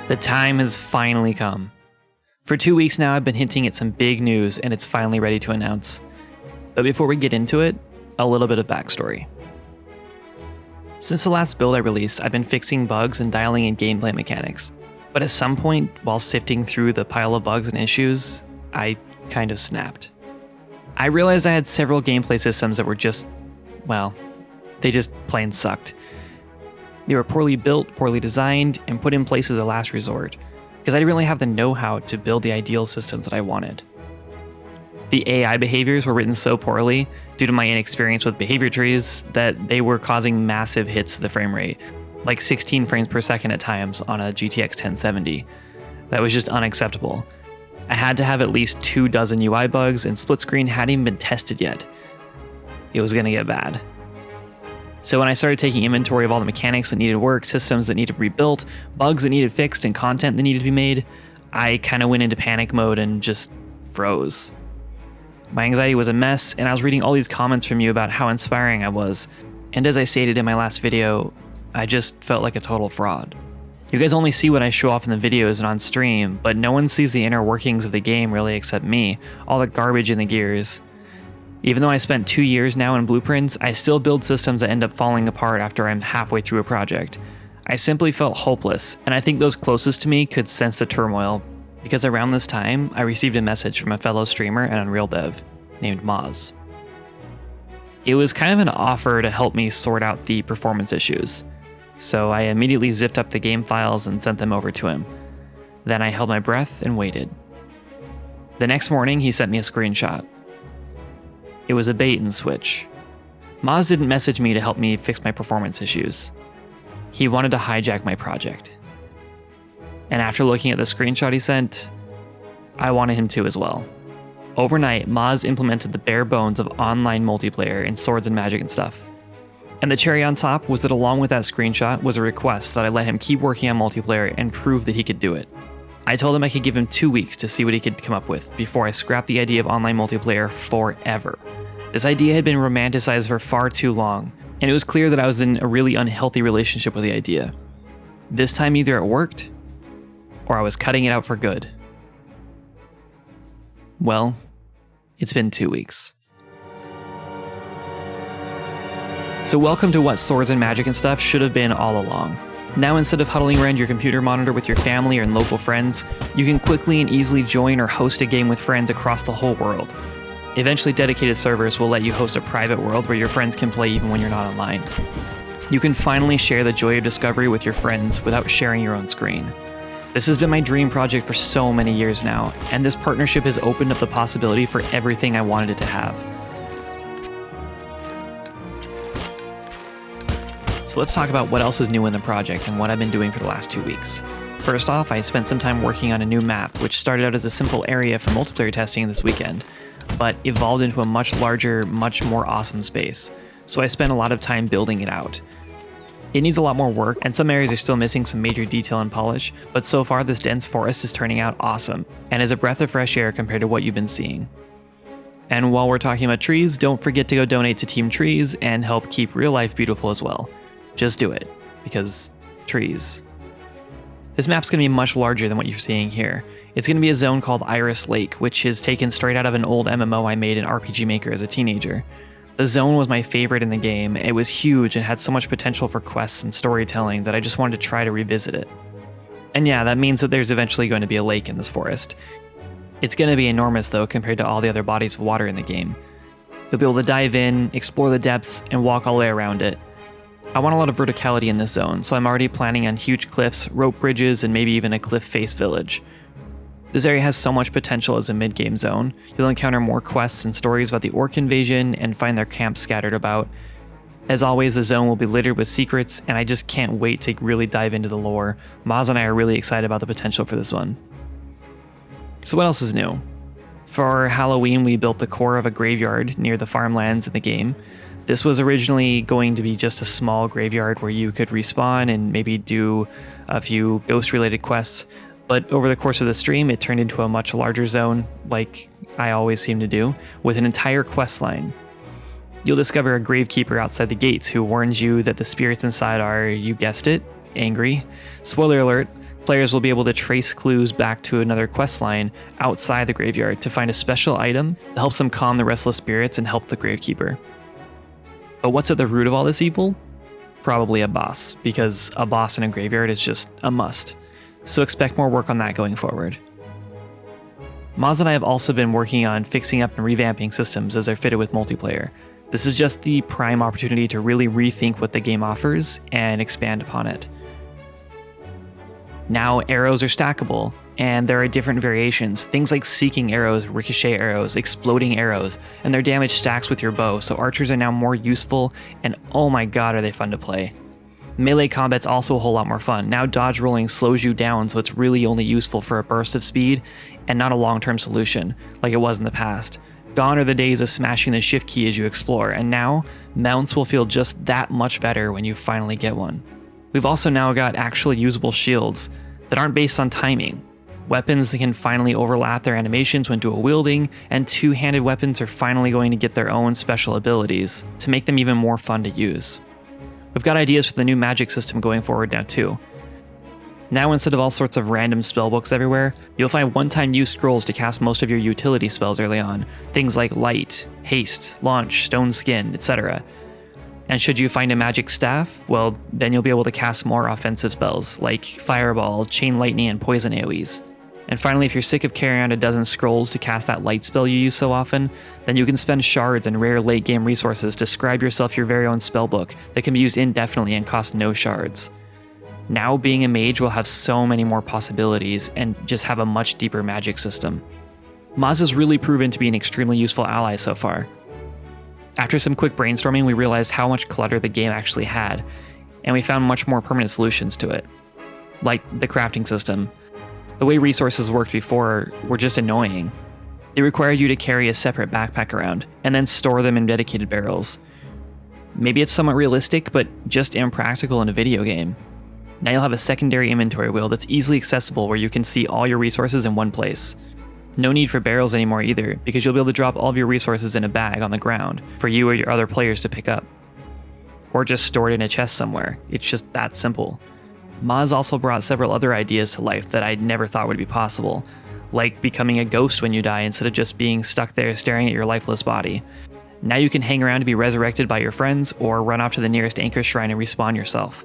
The time has finally come. For 2 weeks now, I've been hinting at some big news, and it's finally ready to announce. But before we get into it, a little bit of backstory. Since the last build I released, I've been fixing bugs and dialing in gameplay mechanics. But at some point, while sifting through the pile of bugs and issues, I kind of snapped. I realized I had several gameplay systems that were just, well, they just plain sucked. They were poorly built, poorly designed, and put in place as a last resort, because I didn't really have the know-how to build the ideal systems that I wanted. The AI behaviors were written so poorly, due to my inexperience with behavior trees, that they were causing massive hits to the frame rate, like 16 frames per second at times on a GTX 1070. That was just unacceptable. I had to have at least 24 UI bugs, and split screen hadn't even been tested yet. It was gonna get bad. So when I started taking inventory of all the mechanics that needed work, systems that needed rebuilt, bugs that needed fixed, and content that needed to be made, I kind of went into panic mode and just froze. My anxiety was a mess, and I was reading all these comments from you about how inspiring I was. And as I stated in my last video, I just felt like a total fraud. You guys only see what I show off in the videos and on stream, but no one sees the inner workings of the game really except me, all the garbage in the gears. Even though I spent 2 years now in blueprints, I still build systems that end up falling apart after I'm halfway through a project. I simply felt hopeless, and I think those closest to me could sense the turmoil, because around this time, I received a message from a fellow streamer and Unreal dev named Moz. It was kind of an offer to help me sort out the performance issues, so I immediately zipped up the game files and sent them over to him. Then I held my breath and waited. The next morning, he sent me a screenshot. It was a bait and switch. Moz didn't message me to help me fix my performance issues. He wanted to hijack my project. And after looking at the screenshot he sent, I wanted him to as well. Overnight, Moz implemented the bare bones of online multiplayer in Swords and Magic and stuff. And the cherry on top was that along with that screenshot was a request that I let him keep working on multiplayer and prove that he could do it. I told him I could give him 2 weeks to see what he could come up with before I scrapped the idea of online multiplayer forever. This idea had been romanticized for far too long, and it was clear that I was in a really unhealthy relationship with the idea. This time either it worked, or I was cutting it out for good. Well, it's been 2 weeks. So welcome to what Swords and Magic and stuff should have been all along. Now instead of huddling around your computer monitor with your family or local friends, you can quickly and easily join or host a game with friends across the whole world. Eventually dedicated servers will let you host a private world where your friends can play even when you're not online. You can finally share the joy of discovery with your friends without sharing your own screen. This has been my dream project for so many years now, and this partnership has opened up the possibility for everything I wanted it to have. So let's talk about what else is new in the project and what I've been doing for the last 2 weeks. First off, I spent some time working on a new map, which started out as a simple area for multiplayer testing this weekend, but evolved into a much larger, much more awesome space. So I spent a lot of time building it out. It needs a lot more work, and some areas are still missing some major detail and polish, but so far this dense forest is turning out awesome, and is a breath of fresh air compared to what you've been seeing. And while we're talking about trees, don't forget to go donate to Team Trees and help keep real life beautiful as well. Just do it, because trees. This map's going to be much larger than what you're seeing here. It's going to be a zone called Iris Lake, which is taken straight out of an old MMO I made in RPG Maker as a teenager. The zone was my favorite in the game. It was huge and had so much potential for quests and storytelling that I just wanted to try to revisit it. And yeah, that means that there's eventually going to be a lake in this forest. It's going to be enormous though compared to all the other bodies of water in the game. You'll be able to dive in, explore the depths, and walk all the way around it. I want a lot of verticality in this zone, so I'm already planning on huge cliffs, rope bridges, and maybe even a cliff face village. This area has so much potential as a mid-game zone. You'll encounter more quests and stories about the orc invasion and find their camps scattered about. As always, the zone will be littered with secrets, and I just can't wait to really dive into the lore. Moz and I are really excited about the potential for this one. So what else is new? For Halloween, we built the core of a graveyard near the farmlands in the game. This was originally going to be just a small graveyard where you could respawn and maybe do a few ghost-related quests, but over the course of the stream, it turned into a much larger zone, like I always seem to do, with an entire quest line. You'll discover a gravekeeper outside the gates who warns you that the spirits inside are, you guessed it, angry. Spoiler alert, Players will be able to trace clues back to another quest line outside the graveyard to find a special item that helps them calm the restless spirits and help the Gravekeeper. But what's at the root of all this evil? Probably a boss, because a boss in a graveyard is just a must. So expect more work on that going forward. Moz and I have also been working on fixing up and revamping systems as they're fitted with multiplayer. This is just the prime opportunity to really rethink what the game offers and expand upon it. Now arrows are stackable, and there are different variations, things like seeking arrows, ricochet arrows, exploding arrows, and their damage stacks with your bow, so archers are now more useful, and oh my god are they fun to play. Melee combat's also a whole lot more fun. Now dodge rolling slows you down, so it's really only useful for a burst of speed, and not a long-term solution, like it was in the past. Gone are the days of smashing the shift key as you explore, and now, mounts will feel just that much better when you finally get one. We've also now got actually usable shields that aren't based on timing. Weapons that can finally overlap their animations when dual wielding, and two-handed weapons are finally going to get their own special abilities to make them even more fun to use. We've got ideas for the new magic system going forward now too. Now instead of all sorts of random spellbooks everywhere, you'll find one-time use scrolls to cast most of your utility spells early on, things like Light, Haste, Launch, Stone Skin, etc. And should you find a magic staff, well, then you'll be able to cast more offensive spells, like Fireball, Chain Lightning, and Poison AoEs. And finally, if you're sick of carrying around a dozen scrolls to cast that light spell you use so often, then you can spend shards and rare late-game resources to scribe yourself your very own spellbook that can be used indefinitely and cost no shards. Now being a mage will have so many more possibilities and just have a much deeper magic system. Moz has really proven to be an extremely useful ally so far. After some quick brainstorming, we realized how much clutter the game actually had, and we found much more permanent solutions to it. Like the crafting system. The way resources worked before were just annoying. They required you to carry a separate backpack around, and then store them in dedicated barrels. Maybe it's somewhat realistic, but just impractical in a video game. Now you'll have a secondary inventory wheel that's easily accessible where you can see all your resources in one place. No need for barrels anymore either, because you'll be able to drop all of your resources in a bag on the ground for you or your other players to pick up. Or just store it in a chest somewhere. It's just that simple. Moz also brought several other ideas to life that I'd never thought would be possible, like becoming a ghost when you die instead of just being stuck there staring at your lifeless body. Now you can hang around to be resurrected by your friends, or run off to the nearest anchor shrine and respawn yourself.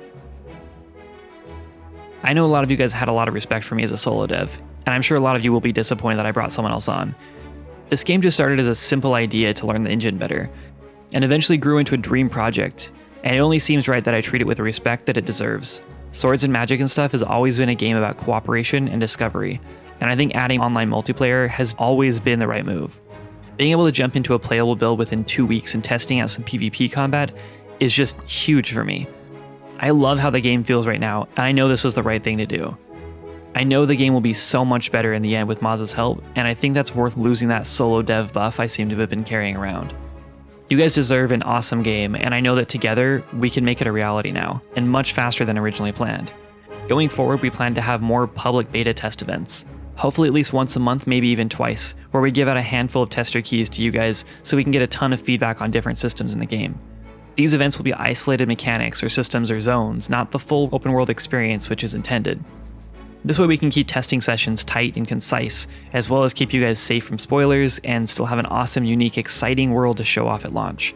I know a lot of you guys had a lot of respect for me as a solo dev, and I'm sure a lot of you will be disappointed that I brought someone else on. This game just started as a simple idea to learn the engine better, and eventually grew into a dream project, and it only seems right that I treat it with the respect that it deserves. Swords and Magic and Stuff has always been a game about cooperation and discovery, and I think adding online multiplayer has always been the right move. Being able to jump into a playable build within 2 weeks and testing out some PvP combat is just huge for me. I love how the game feels right now, and I know this was the right thing to do. I know the game will be so much better in the end with Moz's help, and I think that's worth losing that solo dev buff I seem to have been carrying around. You guys deserve an awesome game, and I know that together, we can make it a reality now, and much faster than originally planned. Going forward, we plan to have more public beta test events. Hopefully at least once a month, maybe even twice, where we give out a handful of tester keys to you guys so we can get a ton of feedback on different systems in the game. These events will be isolated mechanics or systems or zones, not the full open world experience which is intended. This way we can keep testing sessions tight and concise, as well as keep you guys safe from spoilers and still have an awesome, unique, exciting world to show off at launch.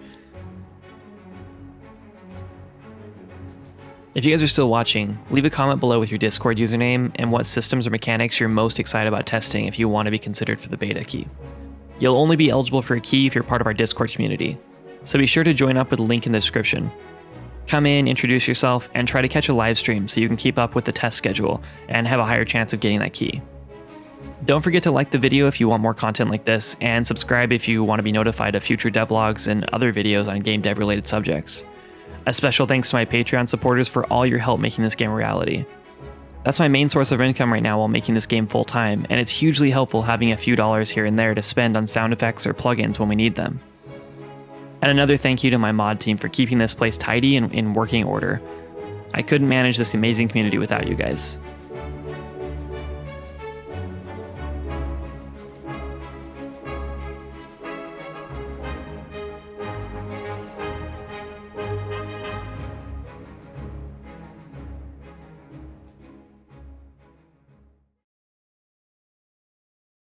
If you guys are still watching, leave a comment below with your Discord username and what systems or mechanics you're most excited about testing if you want to be considered for the beta key. You'll only be eligible for a key if you're part of our Discord community, so be sure to join up with the link in the description. Come in, introduce yourself, and try to catch a live stream so you can keep up with the test schedule and have a higher chance of getting that key. Don't forget to like the video if you want more content like this, and subscribe if you want to be notified of future devlogs and other videos on game dev related subjects. A special thanks to my Patreon supporters for all your help making this game a reality. That's my main source of income right now while making this game full time, and it's hugely helpful having a few dollars here and there to spend on sound effects or plugins when we need them. And another thank you to my mod team for keeping this place tidy and in working order. I couldn't manage this amazing community without you guys.